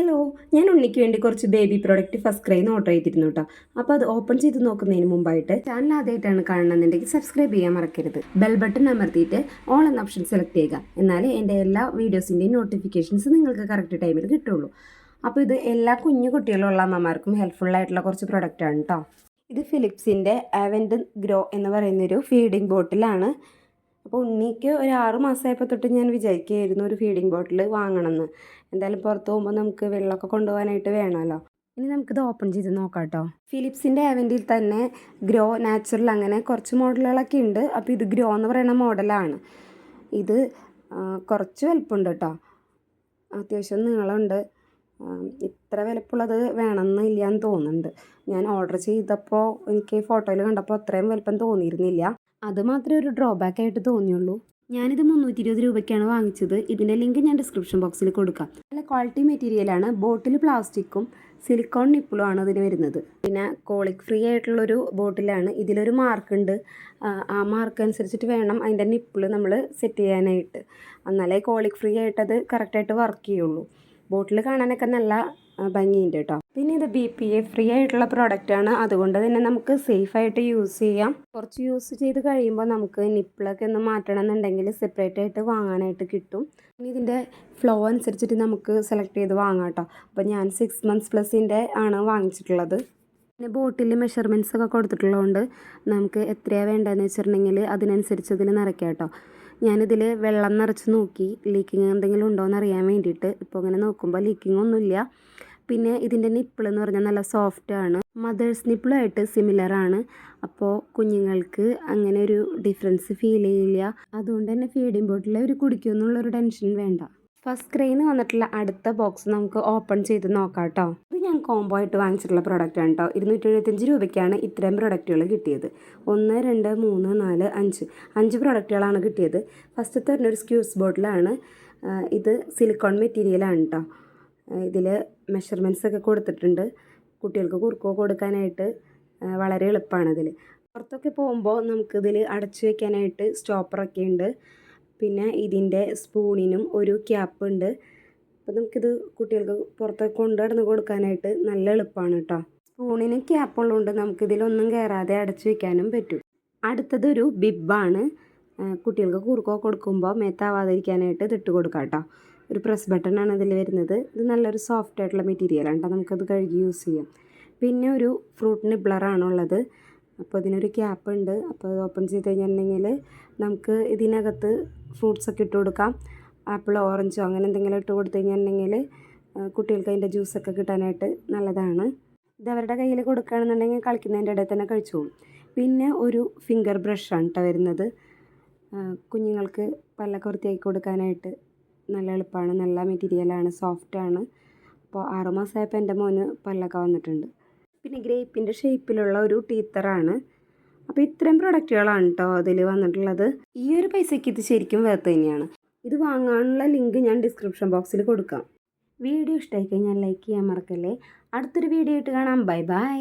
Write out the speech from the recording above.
Hello, ഞാൻ ഉണ്ണിക്ക് വേണ്ടി കുറച്ച് ബേബി പ്രോഡക്റ്റ് ഫസ്റ്റ് ക്രൈന്ന് ഓർഡർ ചെയ്തിരുന്നു കേട്ടോ. അപ്പോൾ അത് ഓപ്പൺ ചെയ്ത് നോക്കുന്നതിന് മുമ്പായിട്ട് ചാനൽ ആദ്യമായിട്ടാണ് കാണുന്നുണ്ടെങ്കിൽ സബ്സ്ക്രൈബ് ചെയ്യാൻ മറക്കരുത്. ബെൽ ബട്ടൺ അമർത്തിയിട്ട് ഓൾ എന്ന ഓപ്ഷൻ സെലക്ട് ചെയ്യുക. എന്നാലേ എൻ്റെ എല്ലാ വീഡിയോസിൻ്റെയും നോട്ടിഫിക്കേഷൻസ് നിങ്ങൾക്ക് കറക്റ്റ് ടൈമിൽ കിട്ടുള്ളൂ. അപ്പോൾ ഇത് എല്ലാ കുഞ്ഞു കുട്ടികളുള്ള അമ്മമാർക്കും ഹെൽപ്ഫുൾ ആയിട്ടുള്ള കുറച്ച് പ്രൊഡക്റ്റാണ് കേട്ടോ. ഇത് ഫിലിപ്സിൻ്റെ അവൻഡ് ഗ്രോ എന്ന് പറയുന്നൊരു ഫീഡിംഗ് ബോട്ടിലാണ്. അപ്പോൾ ഉണ്ണിക്ക് ഒരു 6 മാസമായപ്പോൾ തൊട്ട് ഞാൻ വിചാരിക്കുകയായിരുന്നു ഒരു ഫീഡിംഗ് ബോട്ടിൽ വാങ്ങണമെന്ന്. എന്തായാലും പുറത്ത് പോകുമ്പോൾ നമുക്ക് വെള്ളമൊക്കെ കൊണ്ടുപോകാനായിട്ട് വേണമല്ലോ. ഇനി നമുക്കിത് ഓപ്പൺ ചെയ്ത് നോക്കാം കേട്ടോ. ഫിലിപ്സിൻ്റെ അവൻറ്റിൽ തന്നെ ഗ്രോ, നാച്ചുറൽ അങ്ങനെ കുറച്ച് മോഡലുകളൊക്കെ ഉണ്ട്. അപ്പോൾ ഇത് ഗ്രോ എന്ന് പറയുന്ന മോഡലാണ്. ഇത് കുറച്ച് വലുപ്പമുണ്ട് കേട്ടോ, അത്യാവശ്യം നീളമുണ്ട്. ഇത്ര വലുപ്പമുള്ളത് വേണമെന്നില്ല എന്ന് തോന്നുന്നുണ്ട്. ഞാൻ ഓർഡർ ചെയ്തപ്പോൾ എനിക്ക് ഫോട്ടോയിൽ കണ്ടപ്പോൾ അത്രയും വലുപ്പം തോന്നിയിരുന്നില്ല. അത് മാത്രമേ ഒരു ഡ്രോബാക്ക് ആയിട്ട് തോന്നിയുള്ളൂ. ഞാനിത് 320 രൂപയ്ക്കാണ് വാങ്ങിച്ചത്. ഇതിൻ്റെ ലിങ്ക് ഞാൻ ഡിസ്ക്രിപ്ഷൻ ബോക്സിൽ കൊടുക്കാം. നല്ല ക്വാളിറ്റി മെറ്റീരിയലാണ്. ബോട്ടിൽ പ്ലാസ്റ്റിക്കും സിലിക്കോൺ നിപ്പിളുമാണ് അതിന് വരുന്നത്. പിന്നെ കോളിക് ഫ്രീ ആയിട്ടുള്ളൊരു ബോട്ടിലാണ്. ഇതിലൊരു മാർക്കുണ്ട്. ആ മാർക്ക് അനുസരിച്ചിട്ട് വേണം അതിൻ്റെ നിപ്പിൾ നമ്മൾ സെറ്റ് ചെയ്യാനായിട്ട്. എന്നാലേ കോളിക് ഫ്രീ ആയിട്ടത് കറക്റ്റായിട്ട് വർക്ക് ചെയ്യുള്ളൂ. ബോട്ടിൽ കാണാനൊക്കെ നല്ല ഭംഗിയുണ്ട് കേട്ടോ. പിന്നെ ഇത് BPA ഫ്രീ ആയിട്ടുള്ള പ്രോഡക്റ്റാണ്. അതുകൊണ്ട് തന്നെ നമുക്ക് സേഫായിട്ട് യൂസ് ചെയ്യാം. കുറച്ച് യൂസ് ചെയ്ത് കഴിയുമ്പോൾ നമുക്ക് നിപ്പിളൊക്കെ ഒന്ന് മാറ്റണം എന്നുണ്ടെങ്കിൽ സെപ്പറേറ്റ് ആയിട്ട് വാങ്ങാനായിട്ട് കിട്ടും. ഇനി ഇതിൻ്റെ ഫ്ലോ അനുസരിച്ചിട്ട് നമുക്ക് സെലക്ട് ചെയ്ത് വാങ്ങാം കേട്ടോ. അപ്പോൾ ഞാൻ 6 months പ്ലസിൻ്റെ ആണ് വാങ്ങിച്ചിട്ടുള്ളത്. പിന്നെ ബോട്ടിൽ മെഷർമെൻറ്റ്സ് ഒക്കെ കൊടുത്തിട്ടുള്ളതുകൊണ്ട് നമുക്ക് എത്രയാണ് വേണ്ടതെന്ന് വെച്ചിട്ടുണ്ടെങ്കിൽ അതിനനുസരിച്ച് ഇതിൽ നിറയ്ക്കാം കേട്ടോ. ഞാനിതിൽ വെള്ളം നിറച്ച് നോക്കി ലീക്കിങ് എന്തെങ്കിലും ഉണ്ടോ എന്ന് അറിയാൻ വേണ്ടിയിട്ട്. ഇപ്പോൾ ഇങ്ങനെ നോക്കുമ്പോൾ ലീക്കിംഗ് ഒന്നുമില്ല. പിന്നെ ഇതിൻ്റെ നിപ്പിൾ എന്ന് പറഞ്ഞാൽ നല്ല സോഫ്റ്റാണ്. മദേഴ്സ് നിപ്പിളുമായിട്ട് സിമിലറാണ്. അപ്പോൾ കുഞ്ഞുങ്ങൾക്ക് അങ്ങനെ ഒരു ഡിഫറൻസ് ഫീൽ ചെയ്യില്ല. അതുകൊണ്ട് തന്നെ ഫീഡിംഗ് ബോട്ടിൽ ഒരു കുടിക്കുമെന്നുള്ളൊരു ടെൻഷൻ വേണ്ട. ഫസ്റ്റ് ക്രൈന്ന് വന്നിട്ടുള്ള അടുത്ത ബോക്സ് നമുക്ക് ഓപ്പൺ ചെയ്ത് നോക്കാം കേട്ടോ. ഇത് ഞാൻ കോംബോ ആയിട്ട് വാങ്ങിച്ചിട്ടുള്ള പ്രോഡക്റ്റാണ് കേട്ടോ. 275 രൂപയ്ക്കാണ് ഇത്രയും പ്രൊഡക്റ്റുകൾ കിട്ടിയത്. 1, 2, 3, 4, 5 പ്രൊഡക്റ്റുകളാണ് കിട്ടിയത്. ഫസ്റ്റത്തെ ഒരു സ്ക്യൂസ് ബോട്ടിലാണ്. ഇത് സിലിക്കോൺ മെറ്റീരിയലാണ് കേട്ടോ. ഇതിൽ മെഷർമെൻറ്റ്സ് ഒക്കെ കൊടുത്തിട്ടുണ്ട്. കുട്ടികൾക്ക് കുറുക്കോ കൊടുക്കാനായിട്ട് വളരെ എളുപ്പമാണ് ഇതിൽ. പുറത്തൊക്കെ പോകുമ്പോൾ നമുക്കിതിൽ അടച്ചു വയ്ക്കാനായിട്ട് സ്റ്റോപ്പറൊക്കെ ഉണ്ട്. പിന്നെ ഇതിൻ്റെ സ്പൂണിനും ഒരു ക്യാപ്പ് ഉണ്ട്. അപ്പോൾ നമുക്കിത് കുട്ടികൾക്ക് പുറത്ത് കൊണ്ടു നടന്ന് കൊടുക്കാനായിട്ട് നല്ല എളുപ്പമാണ് കേട്ടോ. സ്പൂണിന് ക്യാപ്പ് ഉള്ളതുകൊണ്ട് നമുക്കിതിലൊന്നും കയറാതെ അടച്ചു വയ്ക്കാനും പറ്റും. അടുത്തതൊരു ബിബാണ്. കുട്ടികൾക്ക് കുറുക്കോ കൊടുക്കുമ്പോൾ മേത്താവാതിരിക്കാനായിട്ട് ഇതിട്ട് കൊടുക്കാം കേട്ടോ. ഒരു പ്രസ് ബട്ടണാണ് ഇതിൽ വരുന്നത്. ഇത് നല്ലൊരു സോഫ്റ്റ് ആയിട്ടുള്ള മെറ്റീരിയലാണ് കേട്ടോ. നമുക്കത് കഴുകി യൂസ് ചെയ്യാം. പിന്നെ ഒരു ഫ്രൂട്ട് നിബ്ലറാണുള്ളത്. അപ്പോൾ ഇതിനൊരു ക്യാപ്പ് ഉണ്ട്. അപ്പോൾ അത് ഓപ്പൺ ചെയ്ത് കഴിഞ്ഞിട്ടുണ്ടെങ്കിൽ നമുക്ക് ഇതിനകത്ത് ഫ്രൂട്ട്സൊക്കെ ഇട്ട് കൊടുക്കാം. ആപ്പിൾ, ഓറഞ്ചോ അങ്ങനെ എന്തെങ്കിലും ഇട്ട് കൊടുത്തു കഴിഞ്ഞിട്ടുണ്ടെങ്കിൽ കുട്ടികൾക്ക് അതിൻ്റെ ജ്യൂസൊക്കെ കിട്ടാനായിട്ട് നല്ലതാണ്. ഇത് അവരുടെ കയ്യിൽ കൊടുക്കുകയാണെന്നുണ്ടെങ്കിൽ കളിക്കുന്നതിൻ്റെ ഇടയിൽ തന്നെ കഴിച്ചോളും. പിന്നെ ഒരു ഫിംഗർ ബ്രഷാണ് കേട്ടോ വരുന്നത്. കുഞ്ഞുങ്ങൾക്ക് പല്ലൊക്കെ വൃത്തിയാക്കി കൊടുക്കാനായിട്ട് നല്ല എളുപ്പമാണ്. നല്ല മെറ്റീരിയലാണ്, സോഫ്റ്റാണ്. അപ്പോൾ 6 മാസമായപ്പോൾ എൻ്റെ മോന് പല്ലൊക്കെ വന്നിട്ടുണ്ട്. പിന്നെ ഗ്രേപ്പിൻ്റെ ഷേപ്പിലുള്ള ഒരു ടീത്തറാണ്. അപ്പോൾ ഇത്രയും പ്രൊഡക്റ്റുകളാണ് കേട്ടോ അതിൽ വന്നിട്ടുള്ളത്. ഈ ഒരു പൈസയ്ക്ക് ഇത് ശരിക്കും വേർത്ത് തന്നെയാണ്. ഇത് വാങ്ങാനുള്ള ലിങ്ക് ഞാൻ ഡിസ്ക്രിപ്ഷൻ ബോക്സിൽ കൊടുക്കാം. വീഡിയോ ഇഷ്ടമായി കഴിഞ്ഞാൽ ലൈക്ക് ചെയ്യാൻ മറക്കല്ലേ. അടുത്തൊരു വീഡിയോ ആയിട്ട് കാണാം. Bye bye.